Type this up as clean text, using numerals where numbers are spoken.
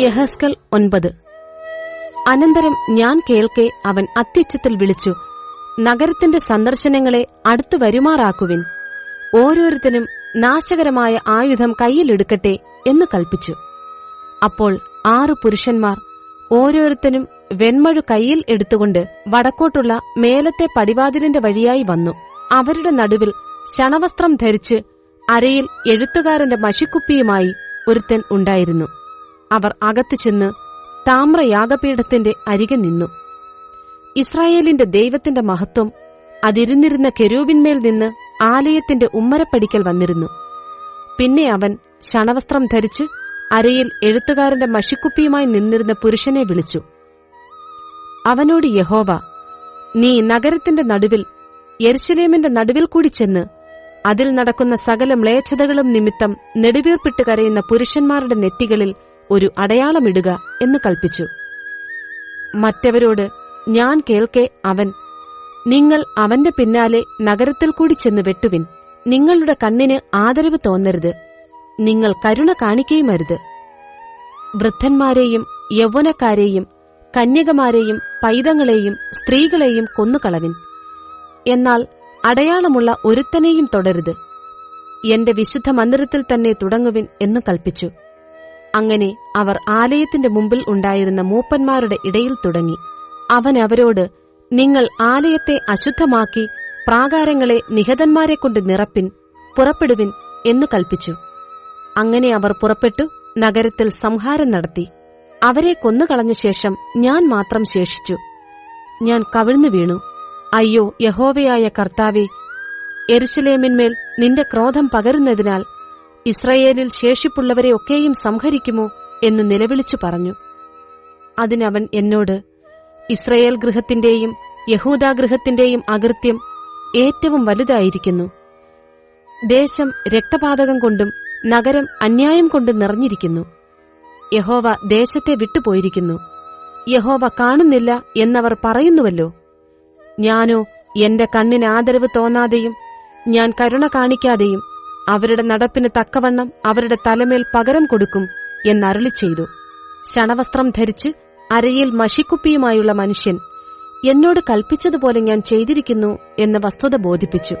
യഹസ്കൽ 9. അനന്തരം ഞാൻ കേൾക്കെ അവൻ അത്യുച്ചത്തിൽ വിളിച്ചു, നഗരത്തിന്റെ സന്ദർശനങ്ങളെ അടുത്തു വരുമാറാക്കുവിൻ, ഓരോരുത്തനും നാശകരമായ ആയുധം കയ്യിലെടുക്കട്ടെ എന്ന് കൽപ്പിച്ചു. അപ്പോൾ 6 പുരുഷന്മാർ ഓരോരുത്തനും വെൺമഴു കയ്യിൽ എടുത്തുകൊണ്ട് വടക്കോട്ടുള്ള മേലത്തെ പടിവാതിലിന്റെ വഴിയായി വന്നു. അവരുടെ നടുവിൽ ശണവസ്ത്രം ധരിച്ച് അരയിൽ എഴുത്തുകാരന്റെ മഷിക്കുപ്പിയുമായി ഒരുത്തൻ ഉണ്ടായിരുന്നു. അവർ അകത്തു ചെന്ന് താമ്രയാഗപീഠത്തിന്റെ അരികെ നിന്നു. ഇസ്രായേലിന്റെ ദൈവത്തിന്റെ മഹത്വം അതിരുന്നിരുന്ന കെരൂബിന്മേൽ നിന്ന് ആലയത്തിന്റെ ഉമ്മരപ്പടിക്കൽ വന്നിരുന്നു. പിന്നെ അവൻ ശണവസ്ത്രം ധരിച്ച് അരയിൽ എഴുത്തുകാരന്റെ മഷിക്കുപ്പിയുമായി നിന്നിരുന്ന പുരുഷനെ വിളിച്ചു. അവനോട് യഹോവ, നീ നഗരത്തിന്റെ നടുവിൽ യെരുശലേമിന്റെ നടുവിൽ കൂടി ചെന്ന് അതിൽ നടക്കുന്ന സകല മ്ലേച്ഛതകളും നിമിത്തം നെടുവീർപ്പിട്ട് കരയുന്ന പുരുഷന്മാരുടെ നെറ്റികളിൽ ഒരു അടയാളമിടുക എന്ന് കൽപ്പിച്ചു. മറ്റവരോട് ഞാൻ കേൾക്കെ അവൻ, നിങ്ങൾ അവന്റെ പിന്നാലെ നഗരത്തിൽ കൂടി ചെന്ന് വെട്ടുവിൻ, നിങ്ങളുടെ കണ്ണിന് ആദരവ് തോന്നരുത്, നിങ്ങൾ കരുണ കാണിക്കുകയുമരുത്. വൃദ്ധന്മാരെയും യൗവനക്കാരെയും കന്യകമാരെയും പൈതങ്ങളെയും സ്ത്രീകളെയും കൊന്നുകളവിൻ. എന്നാൽ അടയാളമുള്ള ഒരുത്തനെയും തൊടരുത്. എന്റെ വിശുദ്ധ മന്ദിരത്തിൽ തന്നെ തുടങ്ങുവിൻ എന്ന് കൽപ്പിച്ചു. അങ്ങനെ അവർ ആലയത്തിന്റെ മുമ്പിൽ ഉണ്ടായിരുന്ന മൂപ്പന്മാരുടെ ഇടയിൽ തുടങ്ങി. അവൻ അവരോട്, നിങ്ങൾ ആലയത്തെ അശുദ്ധമാക്കി പ്രാകാരങ്ങളെ നിഹതന്മാരെക്കൊണ്ട് നിറപ്പിൻ, പുറപ്പെടുവിൻ എന്ന് കൽപ്പിച്ചു. അങ്ങനെ അവർ പുറപ്പെട്ടു നഗരത്തിൽ സംഹാരം നടത്തി. അവരെ കൊന്നുകളഞ്ഞ ശേഷം ഞാൻ മാത്രം ശേഷിച്ചു. ഞാൻ കവിഴ്ന്നു വീണു. അയ്യോ യഹോവയായ കർത്താവേ, യെരുശലേമിന്മേൽ നിന്റെ ക്രോധം പകരുന്നതിനാൽ ഇസ്രായേലിൽ ശേഷിപ്പുള്ളവരെ ഒക്കെയും സംഹരിക്കുമോ എന്ന് നിലവിളിച്ചു പറഞ്ഞു. അതിനവൻ എന്നോട്, ഇസ്രായേൽ ഗൃഹത്തിന്റെയും യഹൂദാഗൃഹത്തിന്റെയും അകൃത്യം ഏറ്റവും വലുതായിരിക്കുന്നു. ദേശം രക്തപാതകം കൊണ്ടും നഗരം അന്യായം കൊണ്ടും നിറഞ്ഞിരിക്കുന്നു. യഹോവ ദേശത്തെ വിട്ടുപോയിരിക്കുന്നു. യഹോവ കാണുന്നില്ല എന്നവർ പറയുന്നുവല്ലോ. ഞാനോ എന്റെ കണ്ണിന് ആദരവ് തോന്നാതെയും ഞാൻ കരുണ കാണിക്കാതെയും അവരുടെ നടപ്പിന് തക്കവണ്ണം അവരുടെ തലമേൽ പകരം കൊടുക്കും എന്നരുളി ചെയ്തു. ശണവസ്ത്രം ധരിച്ച് അരയിൽ മഷിക്കുപ്പിയുമായുള്ള മനുഷ്യൻ എന്നോട് കൽപ്പിച്ചതുപോലെ ഞാൻ ചെയ്തിരിക്കുന്നു എന്ന വസ്തുത ബോധിപ്പിച്ചു.